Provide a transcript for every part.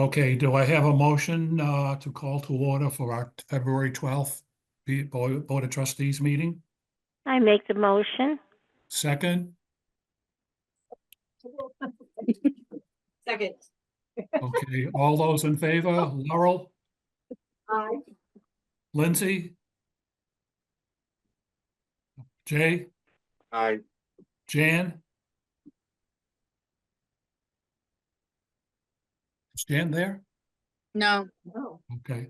Okay, do I have a motion to call to order for our February 12th Board of Trustees meeting? I make the motion. Second? Second. Okay, all those in favor? Laurel? Aye. Lindsay? Jay? Aye. Jan? Is Jan there? No. Okay.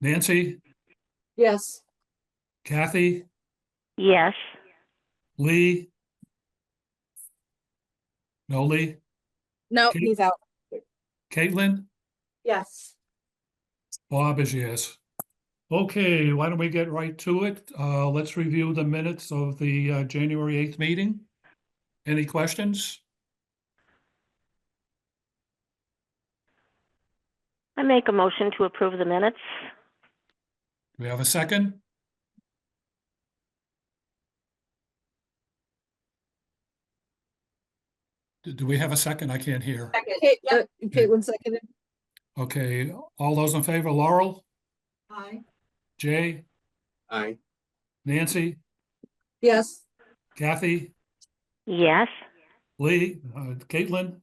Nancy? Yes. Kathy? Yes. Lee? No Lee? No, Kate? he's out. Caitlin? Yes. Bob is yes. Okay, why don't we get right to it? Let's review the minutes of the January 8th meeting. Any questions? I make a motion to approve the minutes. Do we have a second? Do we have a second? I can't hear. Second. Caitlin seconded. Okay, all those in favor, Laurel, Aye. Jay, Aye. Nancy, Yes. Kathy, Yes. Lee, Caitlin,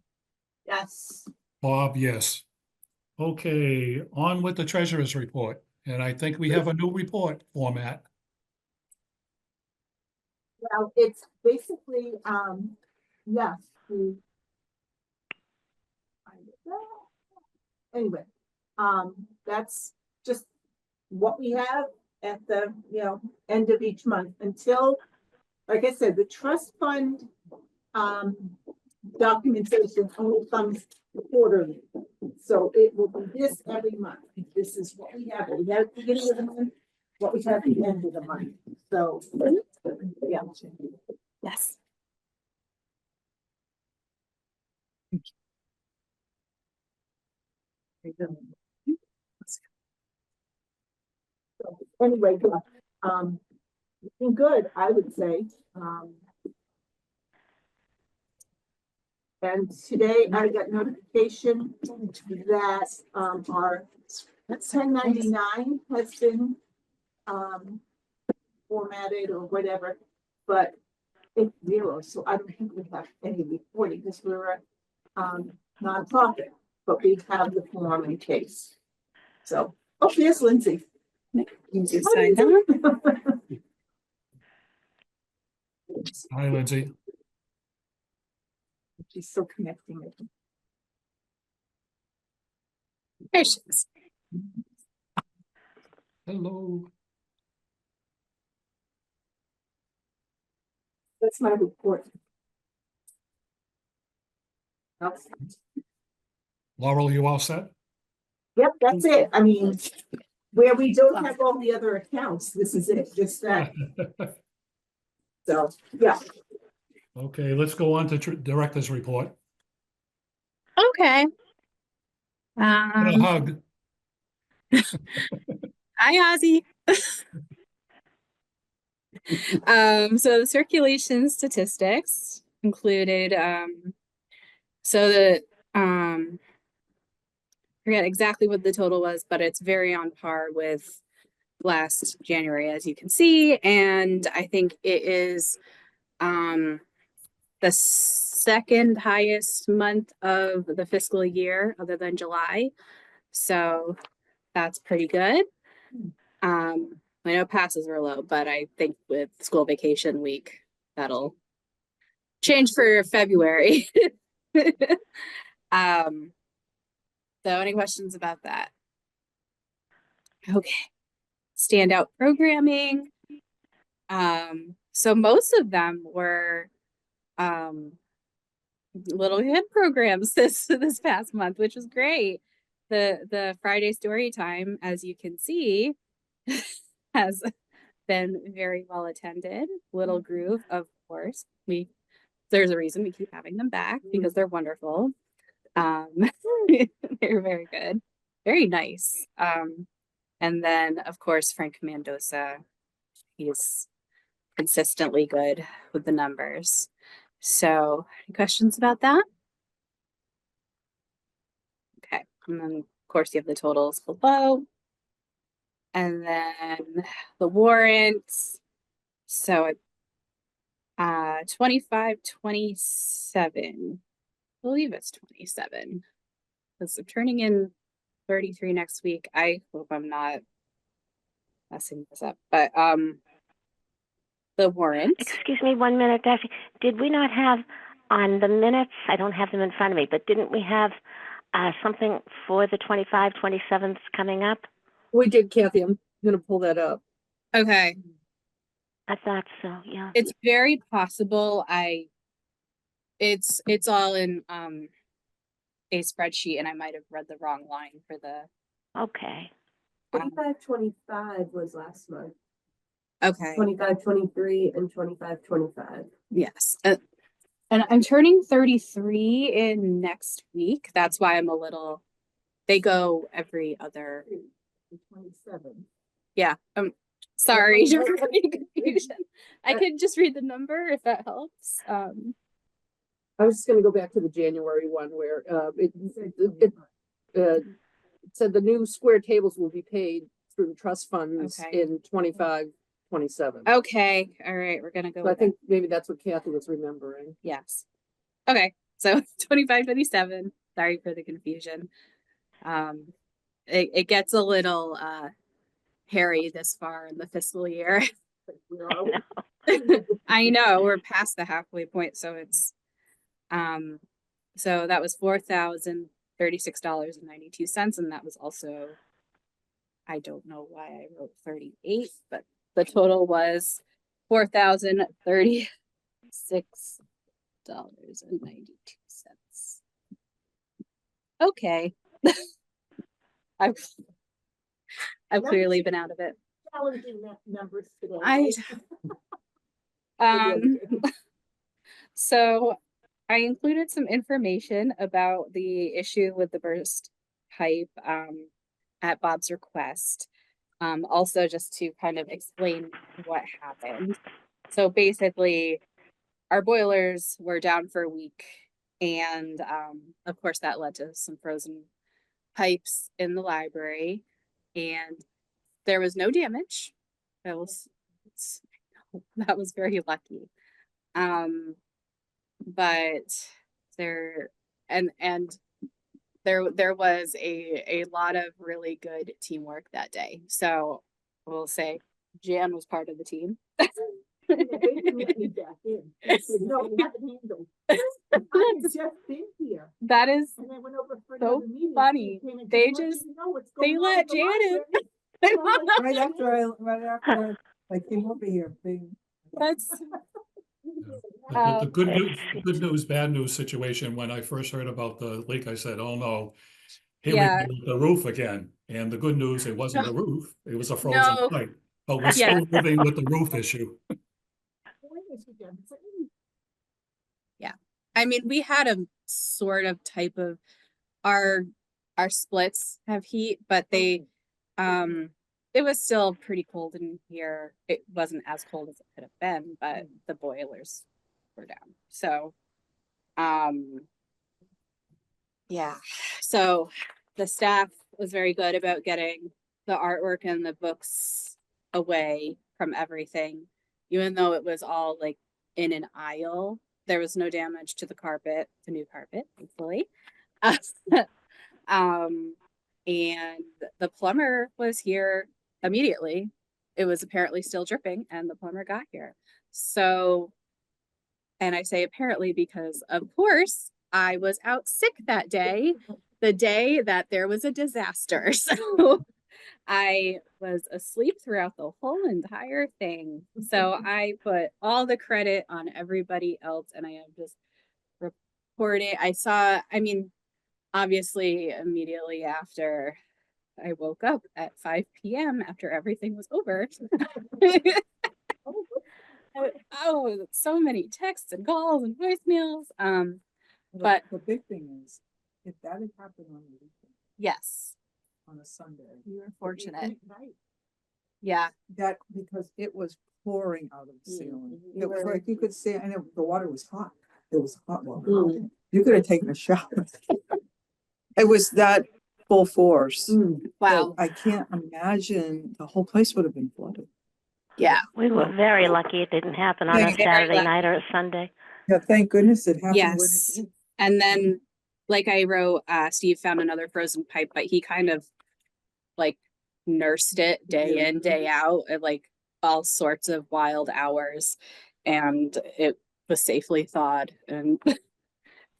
Yes. Bob, yes. Okay, on with the treasurer's report. And I think we have a new report format. Well, it's basically, yes, anyway, that's just what we have at the, end of each month until, like I said, the trust fund, documentation only comes quarterly. So it will be this every month. This is what we have. We have at the beginning of the month, what we have at the end of the month. So, yeah. Yes. So anyway, looking good, I would say. And today I got notification that our 1099 has been formatted or whatever, but it's zero. So I don't think we have any reporting because we're a nonprofit, but we have the form in case. So, oh, here's Lindsay. Hi, Lindsay. She's still connecting it. There she is. Hello. That's my report. Laurel, you all set? Yep, that's it. I mean, where we don't have all the other accounts, this is it, just that. So, yeah. Okay, let's go on to director's report. Okay. And a hug. Hi, Ozzy. So the circulation statistics included, forget exactly what the total was, but it's very on par with last January, as you can see. And I think it is the second highest month of the fiscal year other than July. So that's pretty good. I know passes were low, but I think with school vacation week, that'll change for February. So any questions about that? Okay. Standout programming. So most of them were little hit programs this past month, which was great. The Friday story time, as you can see, has been very well attended. Little Groove, of course. There's a reason we keep having them back because they're wonderful. They're very good, very nice. And then of course Frank Mendoza, he's consistently good with the numbers. So any questions about that? Okay, And then, of course, you have the totals below. And then the warrants. So it 25-27. I believe it's 27. Because I'm turning in 33 next week. I hope I'm not messing this up. But the warrants. Excuse me 1 minute, Daphne. Did we not have on the minutes, I don't have them in front of me, but didn't we have something for the 25-27th coming up? We did, Kathy. I'm gonna pull that up. Okay. I thought so, yeah. It's very possible it's all in a spreadsheet, and I might have read the wrong line for the Okay. 25-25 was last month. okay. 25-23 and 25-25. Yes. And I'm turning 33 in next week. That's why I'm a little, they go every other, 27. yeah. Sorry for any confusion. I could just read the number if that helps. I was just gonna go back to the January one where it said the new square tables will be paid through the trust funds Okay. in 25-27. Okay. All right. We're gonna go So I with think maybe that's what Kathy was remembering. yes. Okay. So 25-27. Sorry for the confusion. It gets a little hairy this far in the fiscal year. We're all- I know we're past the halfway point, so it's so that was $4,036.92, and that was also, I don't know why I wrote 38, but the total was $4,036.92. Okay. I've clearly been out of it. Challenging numbers today. I so I included some information about the issue with the burst pipe at Bob's request. Also just to kind of explain what happened. So basically our boilers were down for a week, and of course that led to some frozen pipes in the library, and there was no damage. That was very lucky. But there was a lot of really good teamwork that day. So we'll say Jan was part of the team. No, we haven't handled. I had just been here. That is And I went over for so another meeting. funny. Came and They let just- you know what's they going on let at the Janet- library. Right after I came over here, that's The good news, bad news situation, when I first heard about the leak, I said, oh no, here we Yeah. go with the roof again. And the good news, it wasn't the roof, it was a frozen No. pipe. But we're Yeah. still living with the roof issue. I mean, we had a sort of type of our splits have heat, but they it was still pretty cold in here. It wasn't as cold as it could have been, but the boilers were down. So yeah. So the staff was very good about getting the artwork and the books away from everything, even though it was all like in an aisle. There was no damage to the carpet, the new carpet, thankfully. And the plumber was here immediately. It was apparently still dripping, and the plumber got here. So, and I say apparently because, of course, I was out sick that day, the day that there was a disaster. So I was asleep throughout the whole entire thing. So I put all the credit on everybody else, and I am just reporting. I mean, obviously, immediately after I woke up at 5 p.m. after everything was over. Oh, so many texts and calls and voicemails. But the big thing is, if that had happened on the weekend, yes, on a Sunday, you were fortunate. Right. Yeah. that, because it was pouring out of the ceiling. You It was were- like you could see, and the water was hot. It was hot water. Mm. You could have taken a shower. It was that full force. Wow. I can't imagine the whole place would have been flooded. Yeah. We were very lucky it didn't happen on a Very Saturday night or a Sunday. Yeah, thank goodness it happened. Yes. And then, like I wrote, Steve found another frozen pipe, but he kind of like nursed it day in, day out at like all sorts of wild hours. And it was safely thawed. And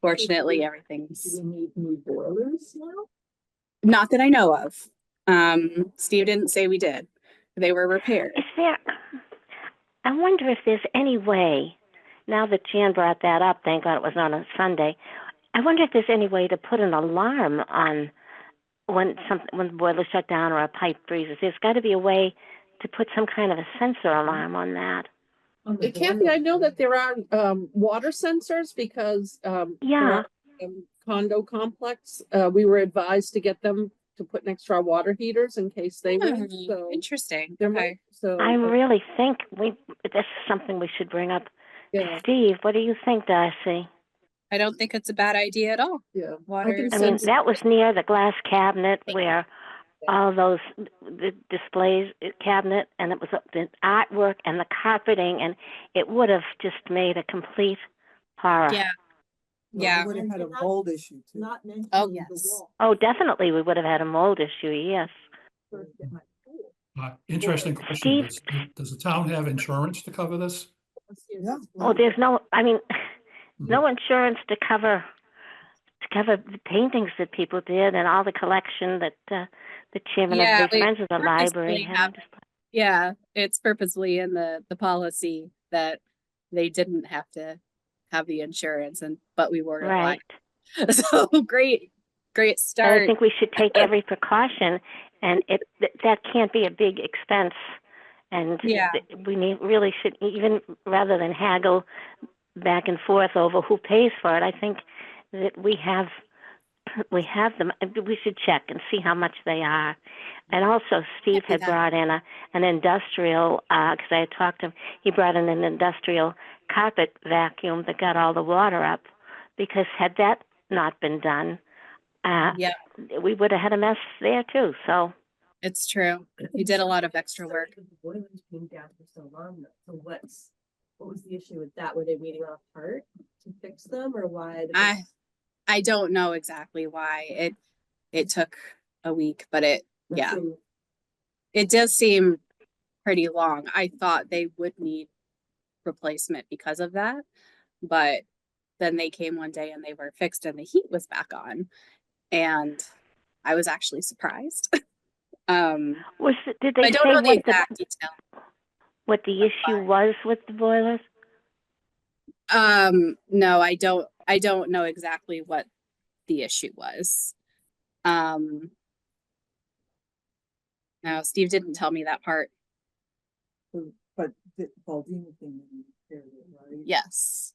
fortunately, everything's Do we need new boilers now? not that I know of. Steve didn't say we did. They were repaired. Is there, I wonder if there's any way, now that Jan brought that up, thank God it was on a Sunday, I wonder if there's any way to put an alarm on when the boiler shut down or a pipe freezes. There's got to be a way to put some kind of a sensor alarm on that. It can't be, I know that there are, water sensors because, Yeah. condo complex, we were advised to get them to put next to our water heaters in case they went, so. Interesting. There Okay. might, so. I really think this is something we should bring up. Yeah, Steve, what do you think, Darcy? I don't think it's a bad idea at all. yeah. Water. can I mean, sense- that was near the glass cabinet where all those the displays cabinet, and it was the artwork and the carpeting, and it would have just made a complete horror. Yeah. Well, Yeah. we would have had a mold issue too. Not mentioning Oh, the yes. wall. Oh, definitely, we would have had a mold issue. Yes. First get my pool. Interesting question. Steve? Does the town have insurance to cover this? Yeah. Oh, there's no. I mean, no insurance to cover the paintings that people did and all the collection that the chairman Yeah, of the we Friends of the Library purposely had. have- Yeah, it's purposely in the policy that they didn't have to have the insurance, but we were Right. obliged. So great And I start. think we should take every precaution, and that can't be a big expense. And Yeah. we really should, even rather than haggle back and forth over who pays for it, I think that we have them. We should check and see how much they are. And also, Steve do had that. brought in an industrial, because I had talked to him, he brought in an industrial carpet vacuum that got all the water up, because had that not been done, Yeah, we would have had a mess there too. So it's true. You did a lot of extra work. The boilers came down for so long, so what was the issue with that? Were they waiting off part to fix them, or why? I don't know exactly why it took a week, but it does seem pretty long. I thought they would need replacement because of that, but then they came one day and they were fixed and the heat was back on, and I was actually surprised. did they I don't say know the exact detail. what the issue was with the boilers? No, I don't know exactly what the issue was. No, Steve didn't tell me that part. But the Baldini thing, right? Yes.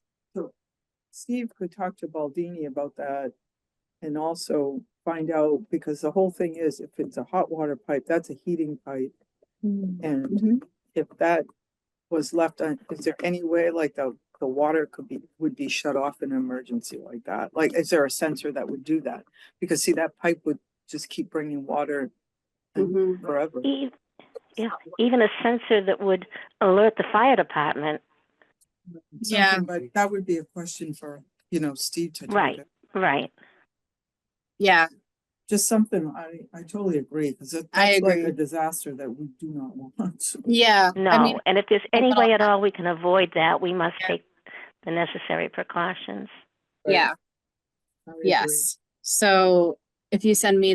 Steve could talk to Baldini about that and also find out, because the whole thing is, if it's a hot water pipe, that's a heating pipe. And Mhm. if that was left on, is there any way like the water would be shut off in an emergency like that? Like, is there a sensor that would do that? Because see, that pipe would just keep bringing water Mhm. forever. Even a sensor that would alert the fire department. Yeah. Something, but that would be a question for, Steve to talk Right. to. Right. Yeah, Just something, I totally agree, because I that's like agree. a disaster that we do not want. yeah. No, I mean, and if there's any well, way at all we can avoid that, we must Yeah. take the necessary precautions. yeah, I agree. yes. So if you send me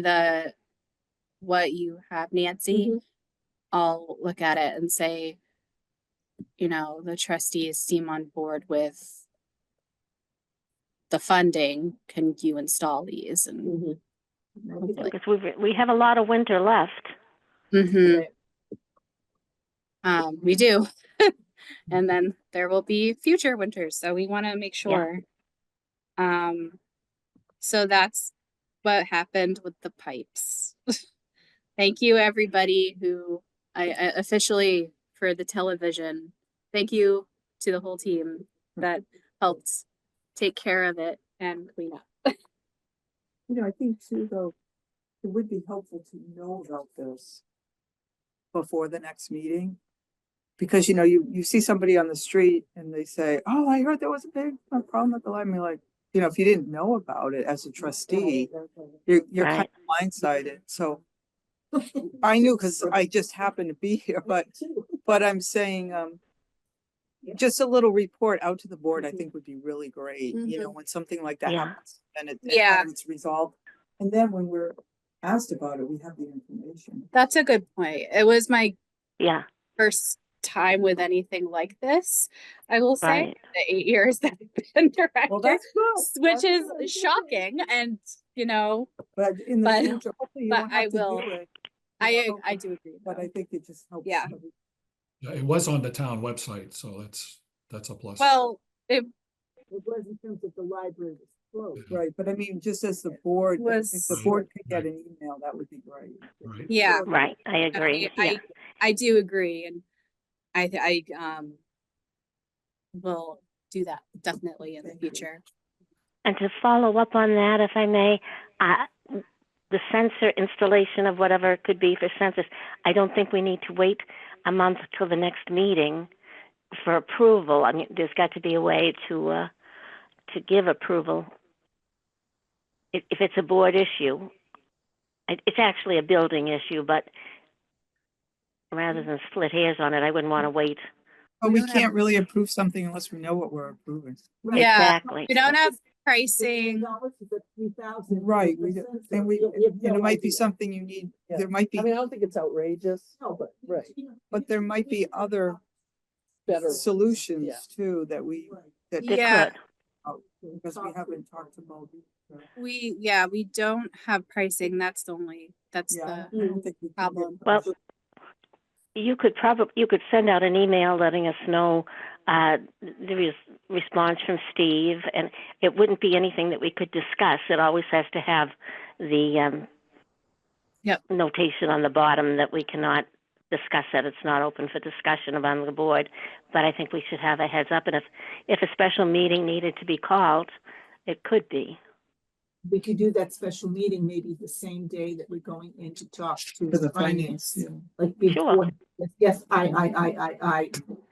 what you have, Nancy, I'll look at it and say, the trustees seem on board with the funding. Can you install these? And hopefully. Because we have a lot of winter left. Mhm. We do. And then there will be future winters, so we want to make sure. So that's what happened with the pipes. Thank you, everybody who I officially for the television. Thank you to the whole team that helped take care of it and clean up. I think too, though, it would be helpful to know about this before the next meeting. Because, you know, you see somebody on the street and they say, oh, I heard there was a big problem at the library. You're like, you know, if you didn't know about it as a trustee, you're kind Right. of blindsided. So I knew because I just happened to be here, but I'm saying, just a little report out to the board, I think would be really great, you know, when something like that Yeah. happens and Yeah. it's resolved. And then when we're asked about it, we have the information. That's a good point. It was my Yeah, first time with anything like this, I will say, right. the 8 years that I've been director, Well, that's good. which That's is good. shocking. And, you know, But in the but- future, hopefully you but won't I have to will- do it. I do agree. But though. I think it just helps. Yeah. Yeah, it was on the town website, so that's a plus. Well, it It was in terms of the library was closed. Right, but I mean, just as the board, if Was- the board could get Right. an email, that would be great. Right. yeah, Right, I agree. Yeah. I do agree. And I will do that definitely in the Thank you. future. And to follow up on that, if I may, the sensor installation of whatever it could be for sensors, I don't think we need to wait a month till the next meeting for approval. I mean, there's got to be a way to give approval. If it's a board issue, it's actually a building issue, but rather than split hairs on it, I wouldn't want to wait. But we don't have- can't really approve something unless we know what we're approving. Yeah. Exactly. We don't have pricing. $3,000. Right, and it might be something you need, Yeah. there might I be, mean, I don't think it's outrageous, No, but. Right. but there might be other better. solutions too that that They Yeah. could. because we haven't talked about. We don't have pricing. That's the Yeah, I don't think we can problem. get Well, those. you could send out an email letting us know the response from Steve, and it wouldn't be anything that we could discuss. It always has to have the Yep. notation on the bottom that we cannot discuss it. It's not open for discussion among the board. But I think we should have a heads up, and if a special meeting needed to be called, it could be. We could do that special meeting maybe the same day that we're going in to talk to For the finance. finance, yeah. Like before, Sure. yes, I.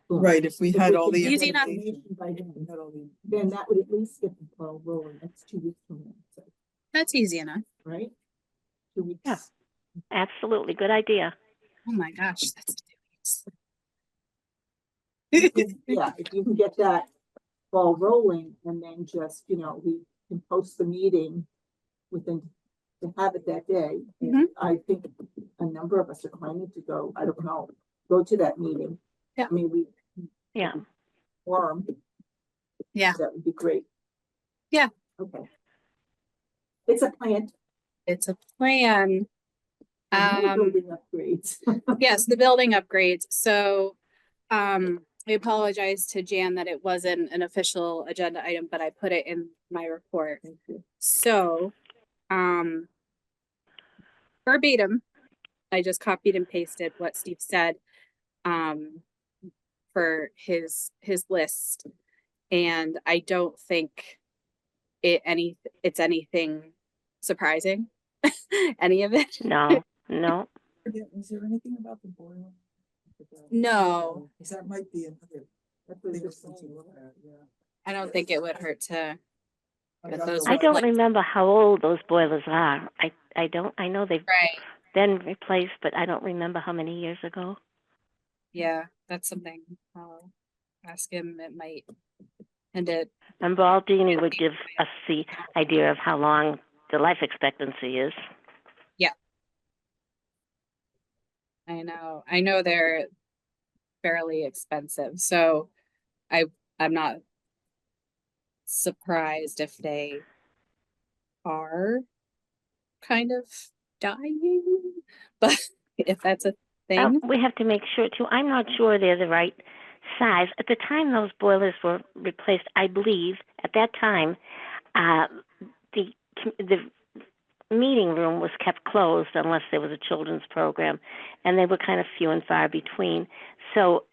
Boom. Right, if we If had we all could the get Easy enough. information. information by then, we had all the- then that would at least get the ball rolling. That's 2 weeks from now, so, That's easy enough. right? 2 weeks. Yeah. Absolutely, good idea. Oh my gosh, that's 2 weeks. Yeah, if you can get that ball rolling and then just, we can post the meeting within, to have it that day. And Mhm. I think a number of us are planning to go, I don't know, go to that meeting. Yeah. I mean, we Yeah. forum. Yeah. That would be great. Yeah. Okay. It's a plan. It's a plan. And we're building upgrades. Yes, the building upgrades. So, I apologize to Jan that it wasn't an official agenda item, but I put it in my report. Thank you. So, verbatim, I just copied and pasted what Steve said, for his list. And I don't think it's anything surprising, any of it. No. Was there anything about the boiler? No. Because that might be another That's what thing you're to saying. look at, yeah. I don't think it would hurt to. I But got those the I were don't like- remember how old those boilers are. I know they've Right. been replaced, but I don't remember how many years ago. Yeah, that's something I'll ask him. It might, and it, And Baldini would give us the idea of how long the life expectancy is. I know they're fairly expensive, so I'm not surprised if they are kind of dying, but if that's a thing. We have to make sure too. I'm not sure they're the right size. At the time those boilers were replaced, I believe at that time, the meeting room was kept closed unless there was a children's program, and they were kind of few and far between. So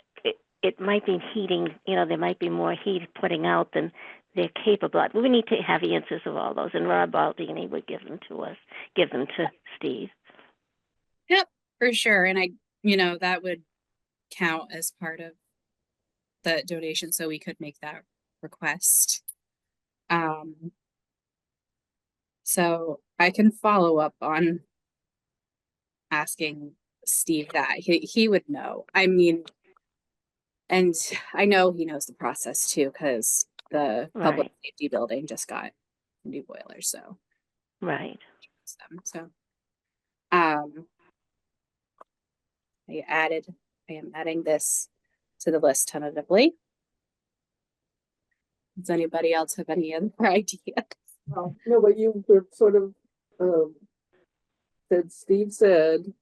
it might be heating. There might be more heat putting out than they're capable. We need to have answers of all those, and Rob Baldini would give them to us, give them to Steve. Yep, for sure. And that would count as part of the donation, so we could make that request. So I can follow up on asking Steve that. He would know. I mean, and I know he knows the process too, because the public Right. safety building just got new boilers, so. Right. So, I am adding this to the list tentatively. Does anybody else have any other ideas? No, but you were sort of, Steve said,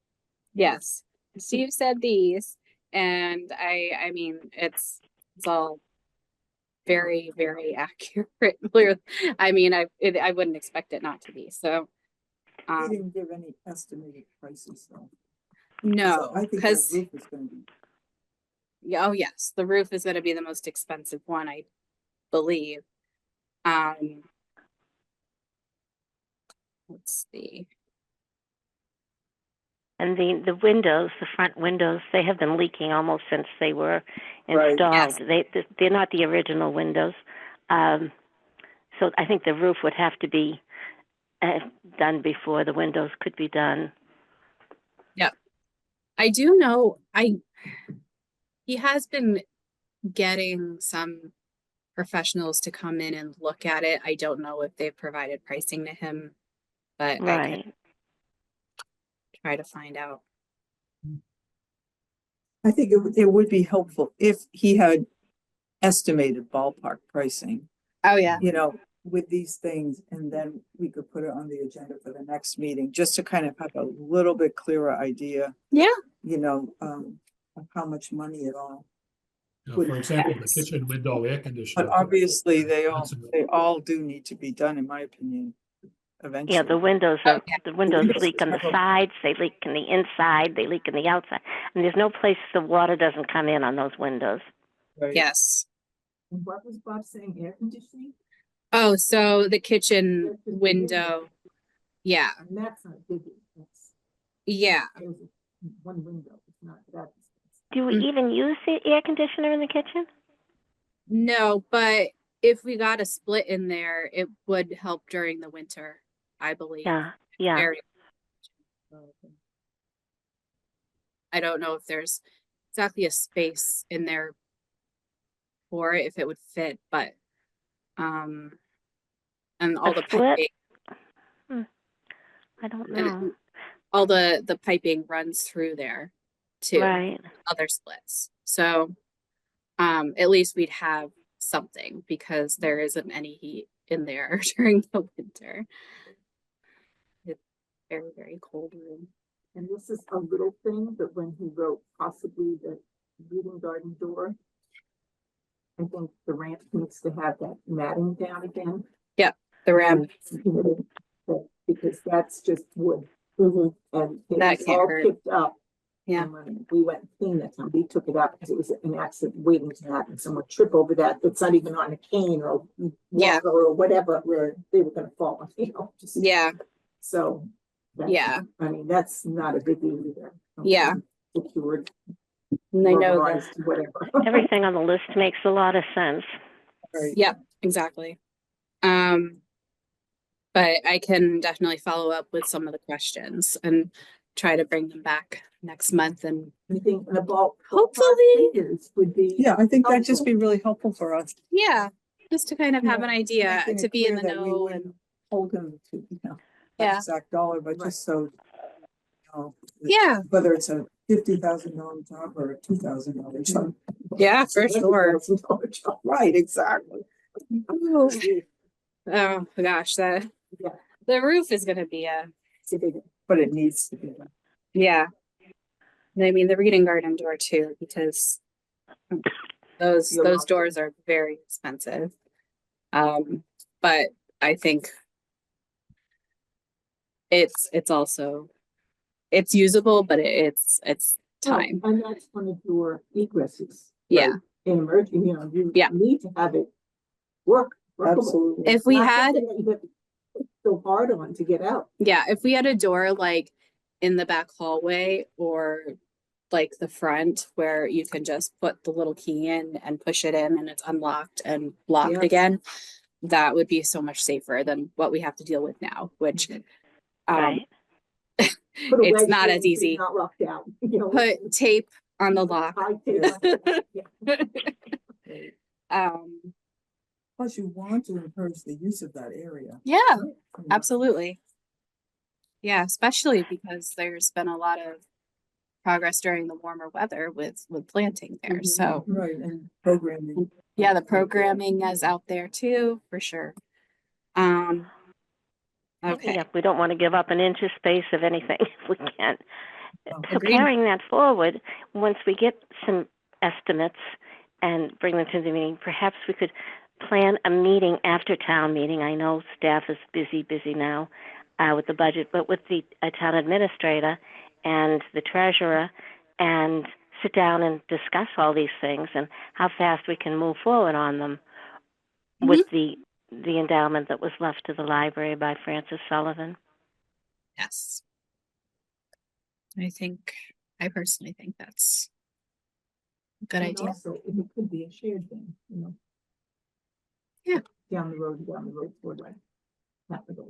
Yes, Steve said these, and I mean, it's all very, very accurate. I mean, I wouldn't expect it not to be, so. He didn't give any estimated prices though. No, So I think the because, roof is gonna be, oh yes, the roof is gonna be the most expensive one, I believe. Let's see. And the windows, the front windows, they have been leaking almost since they were Right. installed. Yes. They're not the original windows. So I think the roof would have to be done before the windows could be done. I do know he has been getting some professionals to come in and look at it. I don't know if they've provided pricing to him, but I Right. can try to find out. I think it would be helpful if he had estimated ballpark pricing, Oh yeah. with these things, and then we could put it on the agenda for the next meeting, just to kind of have a little bit clearer idea. Yeah. Of how much money it all. For example, the Yes. kitchen window air conditioner. But obviously, they That's- all do need to be done, in my opinion, eventually. Yeah, the windows Oh, yeah. the windows windows leak on the have a- sides, they leak in the inside, they leak in the outside. And there's no place the water doesn't come in on those windows. Right. Yes. And what was Bob saying, air conditioning? Oh, so the kitchen That's just the window. Yeah. And that's not biggie, that's, Yeah. there's one window, it's not that expensive. Do we even use the air conditioner in the kitchen? No, but if we got a split in there, it would help during the winter, I believe. Yeah, yeah. Very. I don't know if there's exactly a space in there for it, if it would fit, but and all A the split? piping, I don't and know. all the piping runs through there too. Right. Other splits. So at least we'd have something, because there isn't any heat in there during the winter. It's very, very cold room. And this is a little thing, but when he wrote possibly the reading garden door, I think the ramp needs to have that matting down again. The ramp, Because that's just wood. And That it's can't all hurt. picked up. Yeah. And when we went and cleaned that time, we took it out because it was an accident waiting to happen. Someone trip over that, that's not even on a cane or Yeah. walker or whatever, where they were gonna fall, just. yeah, So. that- yeah. I mean, that's not a biggie either. Yeah. Secured, And I know that. rubberized, whatever. Everything on the list makes a lot of sense. Right. Yep, exactly. But I can definitely follow up with some of the questions and try to bring them back next month, and Anything in the bulk. Hopefully. figures would be. Yeah, I think that'd just be really helpful for us. yeah, just to kind of have an idea, Making to it be in the clear that we know. wouldn't And Hold him to, Yeah. exact dollar, but Right. just so, yeah, whether it's a $50,000 job or a $2,000 job. yeah, for sure. Right, exactly. Ooh. Oh gosh, Yeah. the roof is gonna be But it needs to be done. yeah. And I mean the reading garden door too, because those doors are very expensive. But I think it's also it's usable, but it's time. And that's one of your egresses. Yeah. right? In emerging, you Yeah. need to have it work workable. Absolutely. If we Not had, something that you have to work so hard on to get out. yeah, if we had a door like in the back hallway or like the front where you can just put the little key in and push it in and it's unlocked and locked Yeah. again, that would be so much safer than what we have to deal with now, which Right. Put a it's wedge not in as so you're easy. Not locked out, you know. Put tape on the lock. High tape on it. Yeah. Um, Plus you want to encourage the use of that area. yeah, you know. absolutely. Yeah, especially because there's been a lot of progress during the warmer weather with planting there. Mhm. So Right, and programming. yeah, the programming is out there too, for sure. Okay. Yep, we don't want to give up an inch of space of anything if we can. Oh. So Agreed. carrying that forward, once we get some estimates and bring them to the meeting, perhaps we could plan a meeting after town meeting. I know staff is busy now with the budget, but with the town administrator and the treasurer, and sit down and discuss all these things and how fast we can move forward on them with the endowment that was left to the library by Francis Sullivan. Yes. I personally think that's a good And idea. also, it could be a shared thing, you know. Yeah. Down the road toward like capital.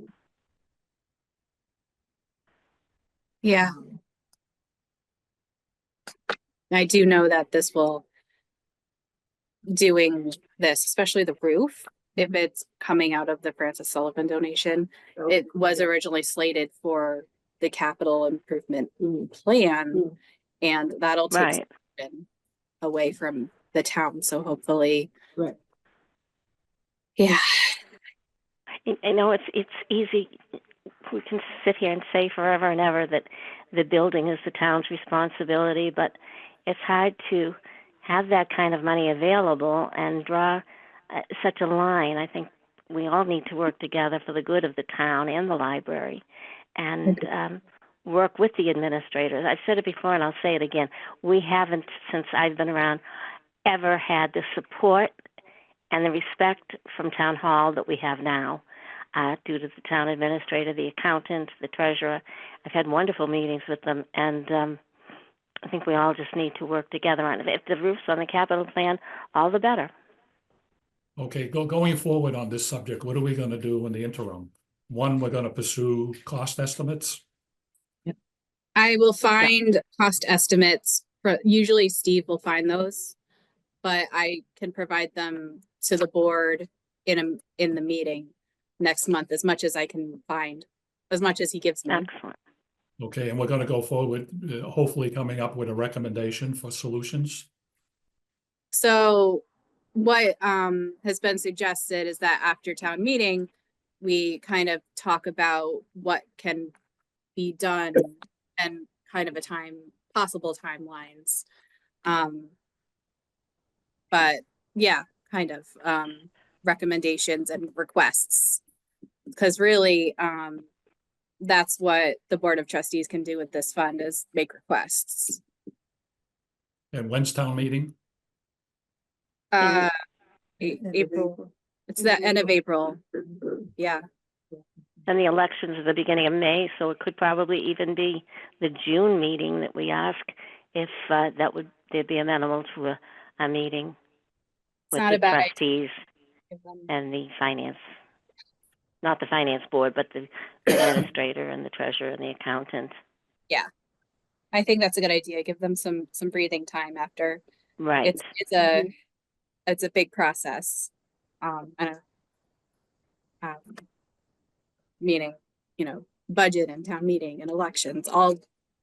Yeah, I do know that doing this, especially the roof, if it's coming out of the Francis Sullivan donation, So, it was originally slated for the capital improvement plan, and that'll take Right. something away from the town. So hopefully, Right. yeah, I know it's easy. We can sit here and say forever and ever that the building is the town's responsibility, but it's hard to have that kind of money available and draw such a line. I think we all need to work together for the good of the town and the library, and work with the administrators. I've said it before and I'll say it again. We haven't, since I've been around, ever had the support and the respect from town hall that we have now, due to the town administrator, the accountant, the treasurer. I've had wonderful meetings with them, and I think we all just need to work together on it. If the roof's on the capital plan, all the better. Okay, going forward on this subject, what are we gonna do in the interim? One, we're gonna pursue cost estimates. I will find cost estimates. Usually Steve will find those, but I can provide them to the board in the meeting next month, as much as I can find, as much as he gives me. Excellent. Okay, and we're gonna go forward, hopefully coming up with a recommendation for solutions. So what has been suggested is that after town meeting, we kind of talk about what can be done and kind of possible timelines. But yeah, kind of recommendations and requests. Because really, that's what the Board of Trustees can do with this fund, is make requests. And when's town meeting? April. It's the end of April. Yeah. And the elections are the beginning of May, so it could probably even be the June meeting that we ask if they'd be amenable to a meeting It's with not the a bad idea. trustees and the finance, not the finance board, but the administrator and the treasurer and the accountant. I think that's a good idea. Give them some breathing time after. Right. It's a big process. Meaning, budget and town meeting and elections all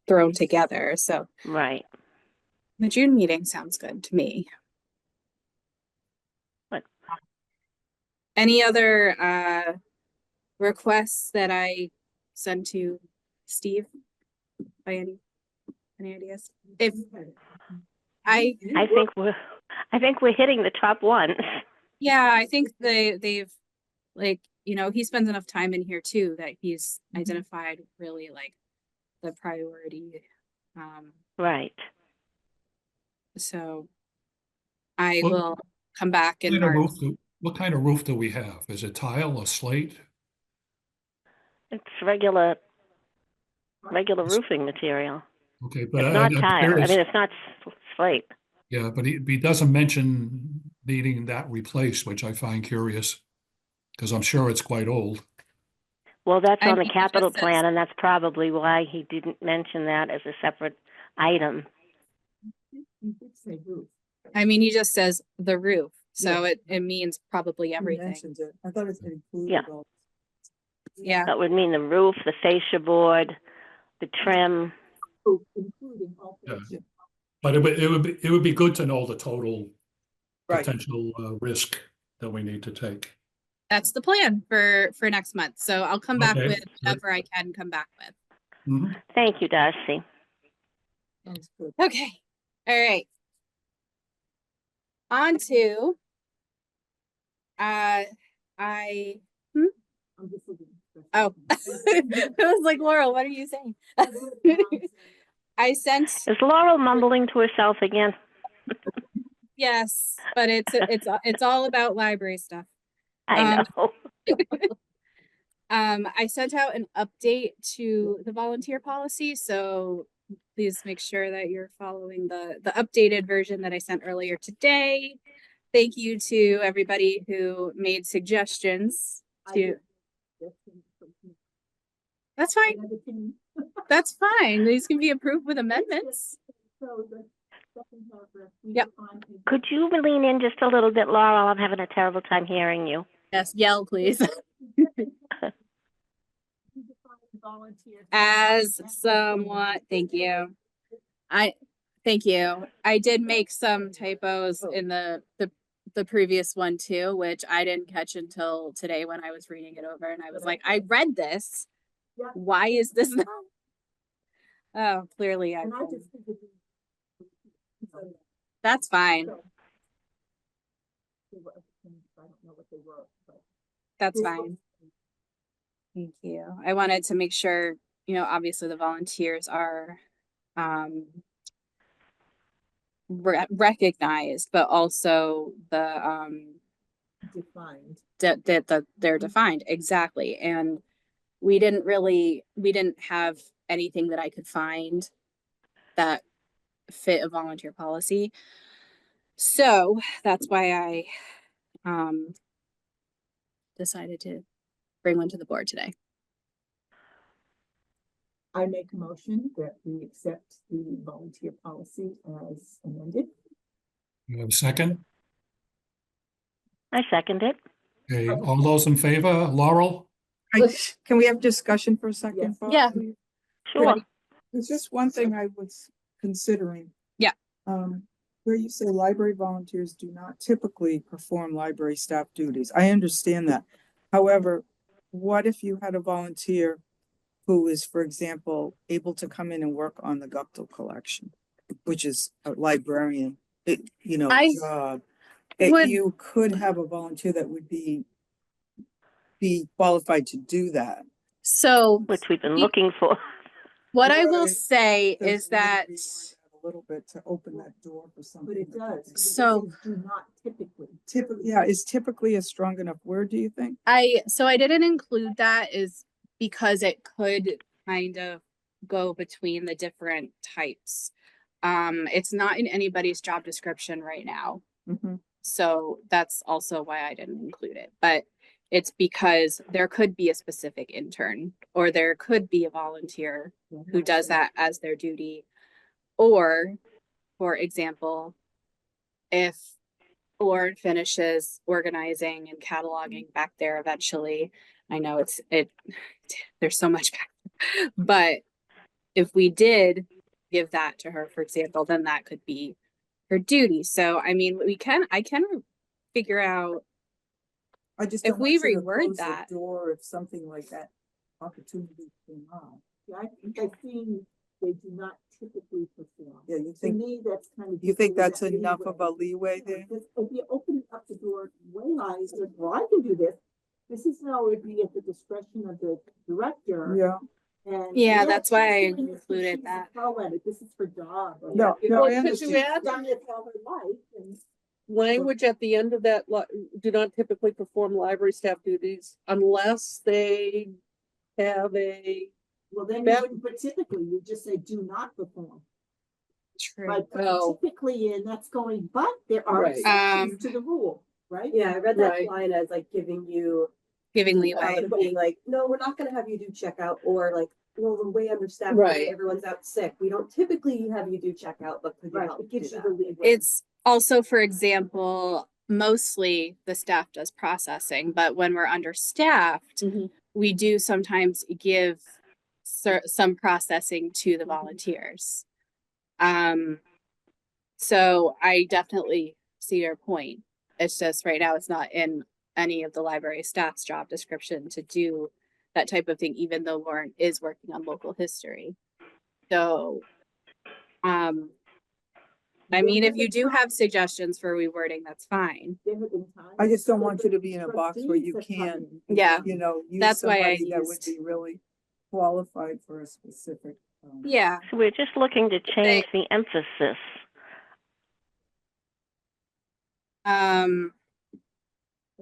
thrown together. So Right. the June meeting sounds good to me. Good. Any other requests that I send to Steve? By any ideas? If I think we're hitting the top ones. Yeah, I think they've like, he spends enough time in here too that he's identified really like the priority. Right. So I Well, will come back and Kind of move to What kind of roof do we have? Is it tile or slate? It's regular roofing material. Okay, but It's not I'm tile. I curious. mean, it's not slate. Yeah, but he doesn't mention needing that replaced, which I find curious, because I'm sure it's quite old. Well, that's I on the mean, it capital just says- plan, and that's probably why he didn't mention that as a separate item. You did say roof. I mean, he just says the roof, so it means probably You everything. mentioned it. I thought it included Yeah. all. Yeah. That would mean the roof, the fascia board, the trim. Roof, including all Yeah. things. But it would be good to know the total Right. potential risk that we need to take. That's the plan for next month. So I'll come back Okay, with good. whatever I can come back with. Mhm. Thank you, Darcy. Sounds good. Okay. All right. On to I I'm just looking. oh I was like, Laurel, what are you saying? I sent Is Laurel mumbling to herself again? yes, but it's all about library stuff. I know. I sent out an update to the volunteer policy, so please make sure that you're following the updated version that I sent earlier today. Thank you to everybody who made suggestions to that's fine. That's fine. These can be approved with amendments. Yep. Could you lean in just a little bit, Laurel? I'm having a terrible time hearing you. Yes, yell please. As someone, thank you. Thank you. I did make some typos in the previous one too, which I didn't catch until today when I was reading it over, and I was like, I read this. Why is this not? Oh, clearly I. That's fine. That's fine. Thank you. I wanted to make sure, obviously the volunteers are recognized, but also the Defined. that they're defined exactly. And we didn't have anything that I could find that fit a volunteer policy. So that's why I decided to bring one to the board today. I make a motion that we accept the volunteer policy as amended. You have a second? I second it. Okay, all those in favor? Laurel? Can we have discussion for a second? Yes. Bob, Yeah. please? Sure. There's just one thing I was considering. Yeah. Where you say library volunteers do not typically perform library staff duties. I understand that. However, what if you had a volunteer who is, for example, able to come in and work on the Guptill collection, which is a librarian, job. You could have a volunteer that would be qualified to do that. So Which we've been looking for. what I will Right. say Does is that maybe a little bit to open that door for something. But it that does. So- It do not typically. is typically a strong enough word, do you think? I didn't include that is because it could kind of go between the different types. It's not in anybody's job description right now. Mm-hmm. So that's also why I didn't include it. But it's because there could be a specific intern or there could be a volunteer who does that as their duty. Or, for example, if Lauren finishes organizing and cataloging back there eventually, I know there's so much back there, but if we did give that to her, for example, then that could be her duty. So, I mean, I can figure out I just If don't we want you to reword close the that- door if something like that opportunity came up. Yeah, I think I've seen they do not typically perform. Yeah, you To think, me, that's kind of. you think that's that enough leeway. of a leeway there? Because if you open up the door way high, and said, well, I can do this. This is now would be at the discretion of the director. Yeah, And. Yeah, that's why I she's doing this 'cause included she's a that. pro at it. This is her job. or- No, You no, know, I because understand. she's done it all her life and language at the end of that, do not typically perform library staff duties unless they have a, Well, then you That- wouldn't put typically, you just say do not perform. True. But Oh. typically, and that's going, but there are Right. exceptions to the rule, right? Yeah, I read that Right. line as like giving you Giving the leeway. out of being like, no, we're not gonna have you do checkout, or like, well, we're way understaffed, Right. everyone's out sick. We don't typically have you do checkout, but could you Right, help it do gives you that? the leeway. It's also, for example, mostly the staff does processing, but when we're understaffed, Mhm. we do sometimes give some processing to the volunteers. So I definitely see your point. It's just right now it's not in any of the library staff's job description to do that type of thing, even though Lauren is working on local history. So, I mean, if you do have suggestions for rewording, that's fine. There have been times I just don't that want the you to be in a box where you trustees have come can, in. Yeah. you know, use That's why I somebody that would used- be really qualified for a specific. Yeah. So we're just looking to change the emphasis. I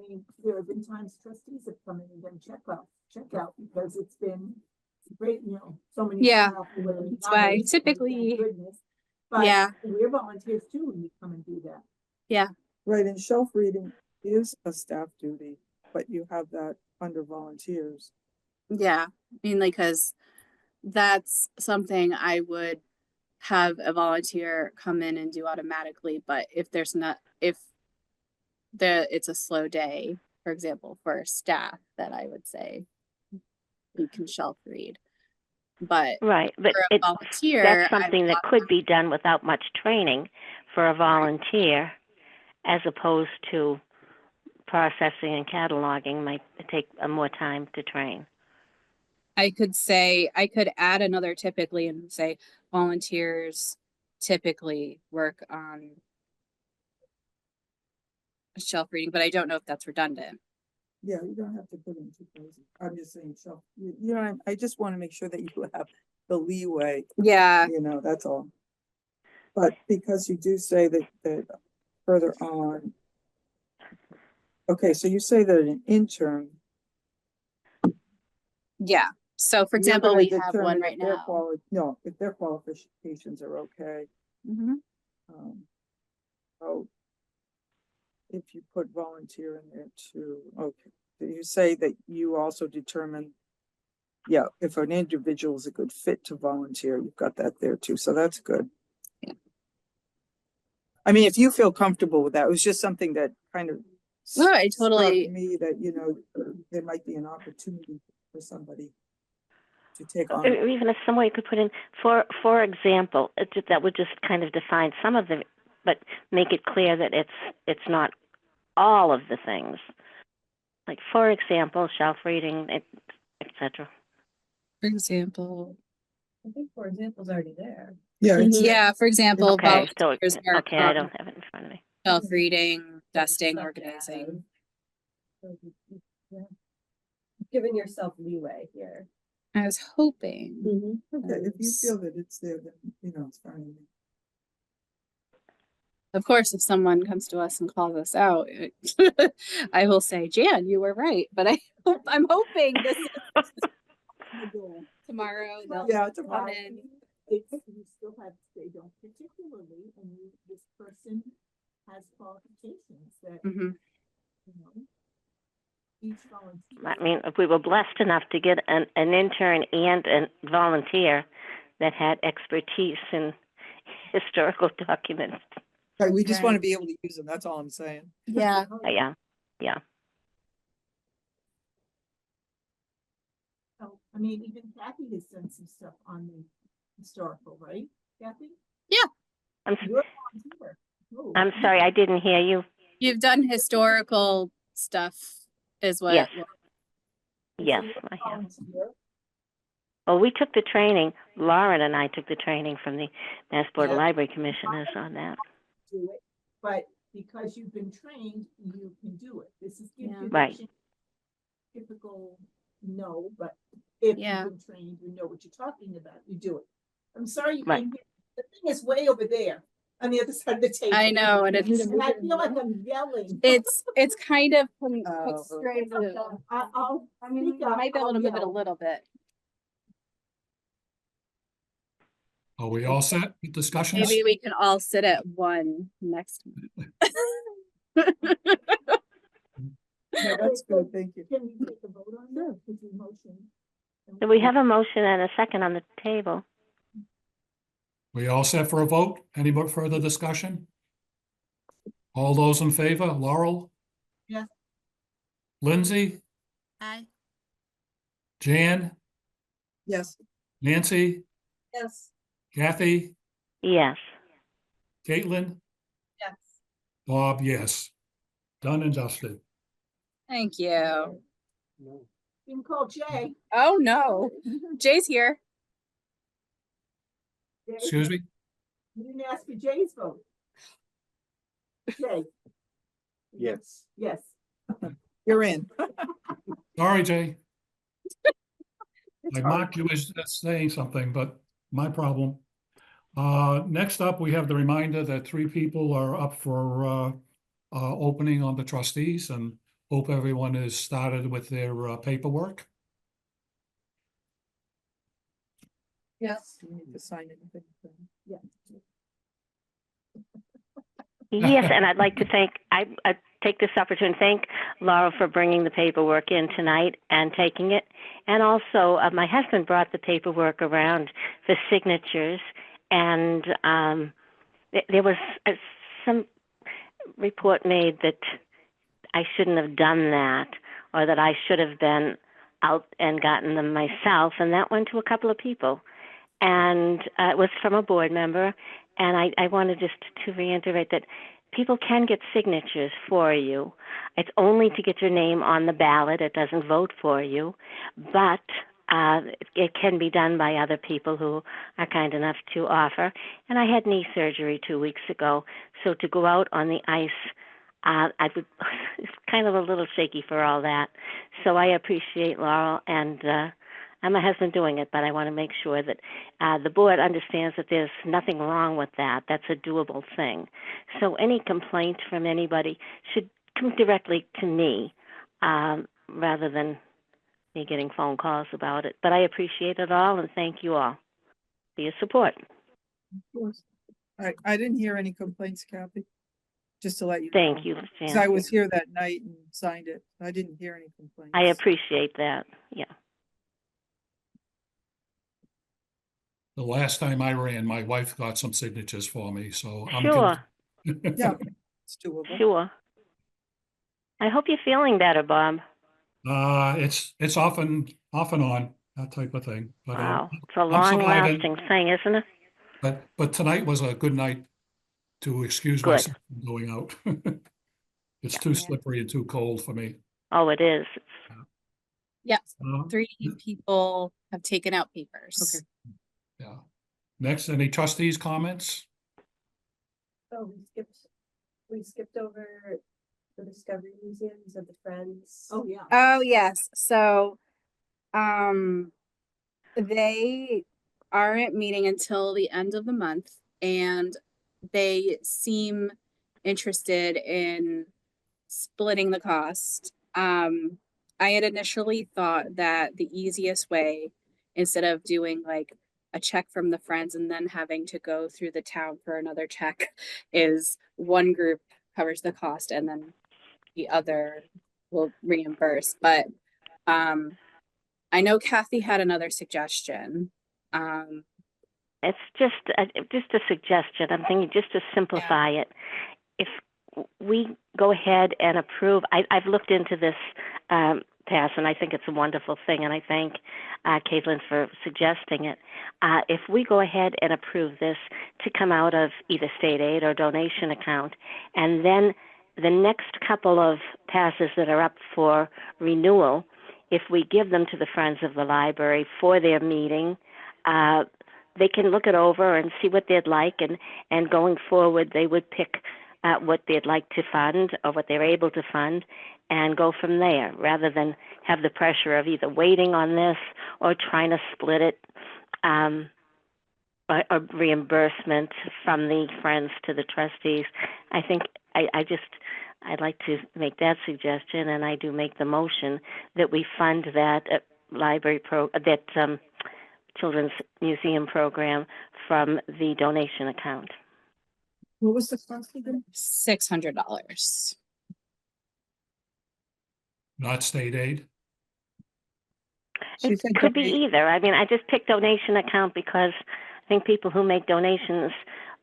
mean, there have been times trustees have come in and done checkout because it's been great, you know, so many. Yeah, staff or whatever, that's not why always, thank typically- goodness. But Yeah. we're volunteers too when we come and do that. Right, and shelf reading is a staff duty, but you have that under volunteers. Yeah, mainly because that's something I would have a volunteer come in and do automatically. But if there's not, if it's a slow day, for example, for staff, that I would say you can shelf read. But Right, but for a volunteer, that's I something would that could be done without much training for a volunteer, as opposed to processing and cataloging might take more time to train. I could say, I could add another typically and say volunteers typically work on shelf reading, but I don't know if that's redundant. Yeah, you don't have to put in too crazy. I'm just saying shelf, you know, I just want to make sure that you have the leeway, Yeah. you know, that's all. But because you do say that further on. Okay, so you say that an intern. Yeah. So for you're example, gonna we have one determine right if their now. No, if their qualifications are okay. Mhm. Oh. If you put volunteer in there too, okay, so you say that you also determine. Yeah, if an individual is a good fit to volunteer, you've got that there too, so that's good. Yeah. I mean, if you feel comfortable with that, it was just something that kind of. No, I struck totally- Me that, you know, there might be an opportunity for somebody. To take on. Or even if someone could put in, for example, that would just kind of define some of the, but make it clear that it's not all of the things. Like, for example, shelf reading, etc. For example. I think for example's already there. Yeah. it's- Yeah, for example, Okay, so volunteers work okay, I on don't have it in front of me. shelf reading, dusting, Stuff organizing. Yeah. Giving yourself leeway here. I was hoping. Okay, if you feel that it's there, then, you know, it's fine. Of course, if someone comes to us and calls us out, I will say, Jan, you were right. But I'm hoping this is tomorrow. They'll Yeah, come tomorrow. in. It's, you still have to say, don't particularly, and this person has qualifications that, Mhm. you know. Each volunteer. I mean, if we were blessed enough to get an intern and a volunteer that had expertise in historical documents. Right, we just want to Right. be able to use them, that's all I'm saying. Yeah. Yeah. So, I mean, even Kathy has done some stuff on the historical, right, Kathy? I'm You're a volunteer. Oh, sorry, I didn't hear you. You've done historical stuff is what. Yes. so Yes, you're a I have. volunteer. Well, we took the training. Lauren and I took the training from the Mass Board of Yeah. Library Commissioners on that. Do it, but because you've been trained, you can do it. This is Yeah. Right. typical, no, but if Yeah. you've been trained, you know what you're talking about, you do it. I'm sorry you Right. can't hear. The thing is way over there. on the other side of the table. I know, and it's And I feel like I'm yelling. it's kind of Oh, constrained. I'll I mean, speak we up, might be able I'll to move it a yell. little bit. Are we all set with discussions? Maybe we can all sit at one next. no, that's good, thank you. Can we take a vote on that? Is the motion? So we have a motion and a second on the table. We all set for a vote? Any more further discussion? All those in favor? Laurel? Yes. Lindsay? Aye. Jan? Yes, Nancy? Yes. Kathy? Yes. Caitlin? Yes. Bob, yes. Done and dusted. Thank you. You can call Jay. Oh no, Jay's here. Jay, Excuse me? you didn't ask for Jay's vote. Jay, Yes. yes. you're in. Sorry, Jay. It's I hard. marked you as saying something, but my problem. Next up, we have the reminder that 3 people are up for opening on the trustees, and hope everyone is started with their paperwork. Yes. Do you need to sign anything? Yes, and I'd like to thank, I take this opportunity to thank Laura for bringing the paperwork in tonight and taking it. And also, my husband brought the paperwork around for signatures, and there was some report made that I shouldn't have done that, or that I should have been out and gotten them myself, and that went to a couple of people. And it was from a board member, and I wanted just to reiterate that people can get signatures for you. It's only to get your name on the ballot. It doesn't vote for you, but it can be done by other people who are kind enough to offer. And I had knee surgery 2 weeks ago, so to go out on the ice, it's kind of a little shaky for all that. So I appreciate Laurel and my husband doing it, but I want to make sure that the board understands that there's nothing wrong with that. That's a doable thing. So any complaint from anybody should come directly to me rather than me getting phone calls about it. But I appreciate it all, and thank you all for your support. I didn't hear any complaints, Kathy. Just to let you know. Thank you, 'Cause I Jan. was here that night and signed it. I didn't hear any complaints. I appreciate that. Yeah. The last time I ran, my wife got some signatures for me, so I'm Sure, good. Yeah, it's doable. sure. I hope you're feeling better, Bob. It's off and on, that type of thing. But Wow, it's a I'm surviving. long-lasting thing, isn't it? But tonight was a good night to excuse Good. myself from going out. It's too slippery and too cold for me. Oh, it is. Yes, Uh, 3 people have taken out papers. Okay. Yeah. Next, any trustees' comments? Oh, we skipped over the Discovery Museums of the Friends. Oh, yeah. Oh, yes. So, they aren't meeting until the end of the month, and they seem interested in splitting the cost. I had initially thought that the easiest way, instead of doing like a check from the friends and then having to go through the town for another check, is one group covers the cost and then the other will reimburse. But I know Kathy had another suggestion. It's just a suggestion. I'm thinking just to simplify it. If we go ahead and approve, I've looked into this pass, and I think it's a wonderful thing, and I thank Caitlin for suggesting it. If we go ahead and approve this to come out of either state aid or donation account, and then the next couple of passes that are up for renewal, if we give them to the Friends of the Library for their meeting, they can look it over and see what they'd like, and going forward, they would pick what they'd like to fund or what they're able to fund and go from there, rather than have the pressure of either waiting on this or trying to split it. a reimbursement from the Friends to the trustees. I think I'd like to make that suggestion, and I do make the motion that we fund that Children's Museum program from the donation account. What was the cost again? $600. Not state aid? She It said could be donate- either. I mean, I just picked donation account because I think people who make donations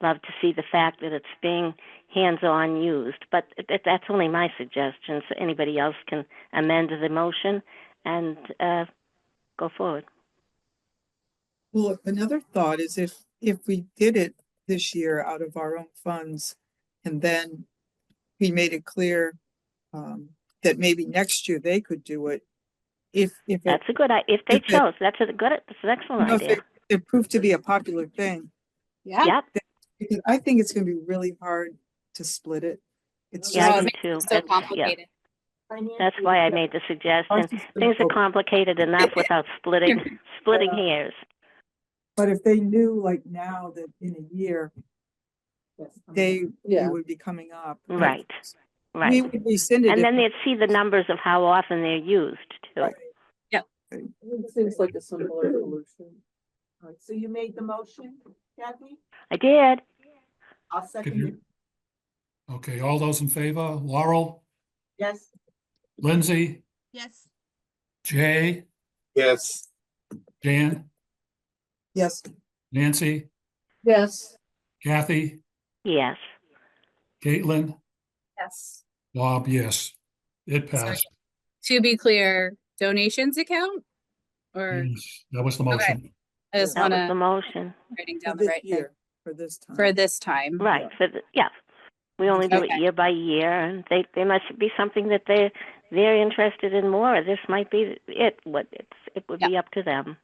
love to see the fact that it's being hands-on used. But that's only my suggestion, so anybody else can amend the motion and go forward. Well, another thought is if we did it this year out of our own funds, and then we made it clear that maybe next year they could do it. If That's a good idea. If they if it- chose, that's an excellent if idea. it proved to be a popular thing, Yeah. Yep. because I think it's gonna be really hard to split it. It's Yeah, I Oh, do it too. makes it so That's- yeah. complicated. That's why I made the suggestion. Ours is gonna Things are go- complicated enough without splitting hairs. But if they knew like now that in a year, they Yeah. would be coming up. Right. We Right. would rescind it. And if- then they'd see the numbers of how often they're used too. Right. It seems like a simpler solution. All right, so you made the motion, Kathy? I did. I'll Could second you? it. Okay, all those in favor? Laurel, Yes, Lindsay, Yes. Jay, Yes. Dan, Yes, Nancy, Yes. Kathy, Yes. Caitlin, Yes. Bob, yes. It passed. To be clear, donations account? Or Yes, that was the motion. I just That was the wanna motion. writing for down the this right thing year, for this time. for this time. Right. Yeah. We only do it Okay. year by year, and they must be something that they're interested in more. This might be it. It would be up to them.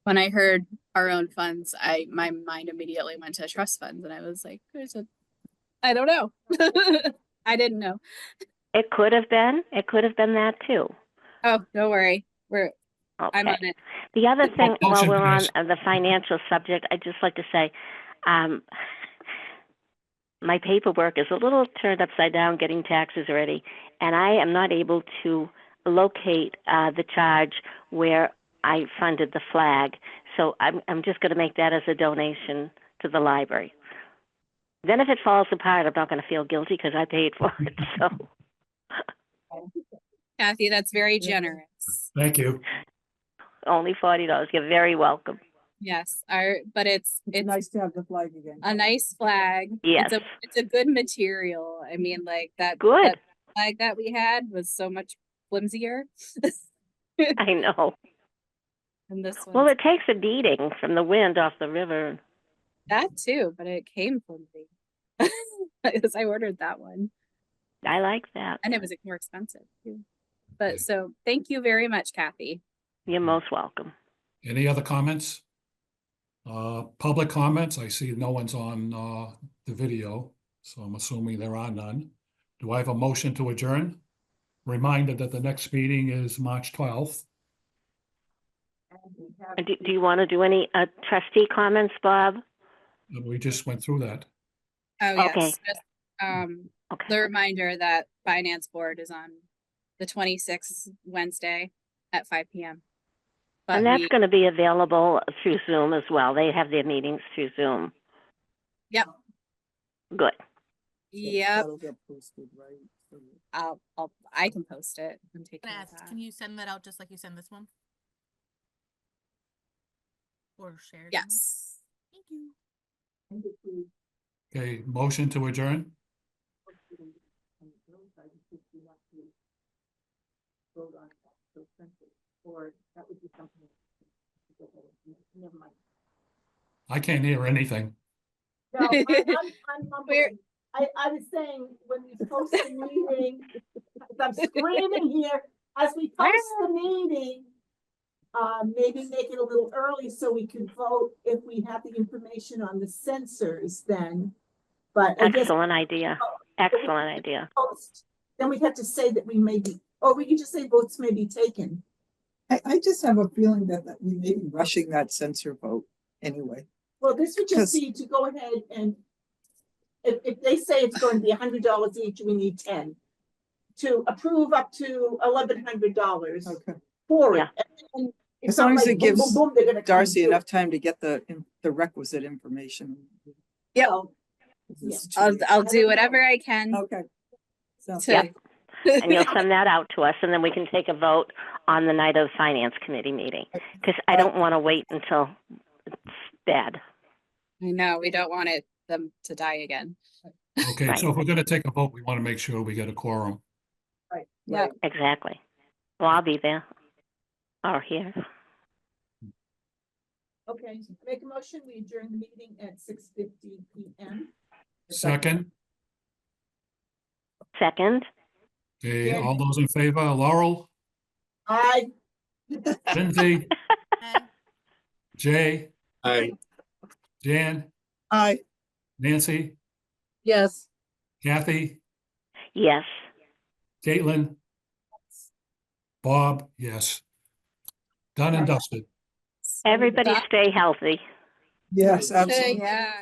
When I heard our own funds, my mind immediately went to trust funds, and I was like, I don't know. I didn't know. It could have been. It could have been that too. Oh, don't worry. I'm Okay. on it. The other thing, while Motion we're on passed. the financial subject, I'd just like to say, my paperwork is a little turned upside down getting taxes ready, and I am not able to locate the charge where I funded the flag. So I'm just going to make that as a donation to the library. Then if it falls apart, I'm not going to feel guilty because I paid for it. So Kathy, that's very generous. Thank you. only $40. You're very welcome. Yes, but it's It's nice to have the flag again. a nice flag. Yes. It's a good material. I mean, like that Good. flag that we had was so much flimsier. I know. And this Well, one, it takes a beating from the wind off the river. that too, but it came flimsy. Because I ordered that one, I like that. and it was more expensive too. But so thank you very much, Kathy. You're most welcome. Any other comments? Public comments? I see no one's on the video, so I'm assuming there are none. Do I have a motion to adjourn? Reminder that the next meeting is March 12th. and we have. Do you want to do any trustee comments, Bob? We just went through that. Oh Okay. yes, just, Okay. the reminder that finance board is on the 26th Wednesday at 5 p.m. But And that's going to be available through Zoom as well. They have their meetings through Zoom. Yep. Good. Yep. That'll get posted, right? I can post it and take Can I care of ask, that. can you send that out just like you send this one? Or share? it? Yes. Thank you. And if we- Okay, motion to adjourn? Vote on that, so simple, or that would be something. Never mind. I can't hear anything. No, I'm We're- mumbling. I was saying, when we post the meeting, I'm screaming here, as we post the meeting, maybe make it a little early so we can vote if we have the information on the censors then. But I guess Excellent idea. Excellent idea. post, then we have to say that we may be, or we can just say votes may be taken. I just have a feeling that we may be rushing that censor vote anyway. Well, this would just 'Cause- be to go ahead and if they say it's going to be $100 each, we need 10. To approve up to $1,100 Okay. for it. Yeah. And As it's not long as like it boom, boom, gives boom, they're gonna come Darcy and do enough it. time to get the requisite information. Yep. Well, This is I'll 2 weeks. I'll I do don't whatever know. I can Okay. Sounds to. good. And you'll send that out to us, and then we can take a vote on the night of the finance committee meeting. Because I don't want to wait until it's bad. I know we don't want them to die again. Okay, Right. so if we're gonna take a vote, we want to make sure we get a quorum. Yeah. Exactly. Well, I'll be there. Or here. Okay, make a motion, we adjourn the meeting at 6:50 PM. Second, Second, okay, Yeah. all those in favor, Laurel, I, Lindsay, Jay, Aye. Jan, Aye. Nancy, Yes. Kathy, yes. Caitlin, Bob, yes. Done and dusted. Everybody stay healthy. Yes, absolutely. Yeah.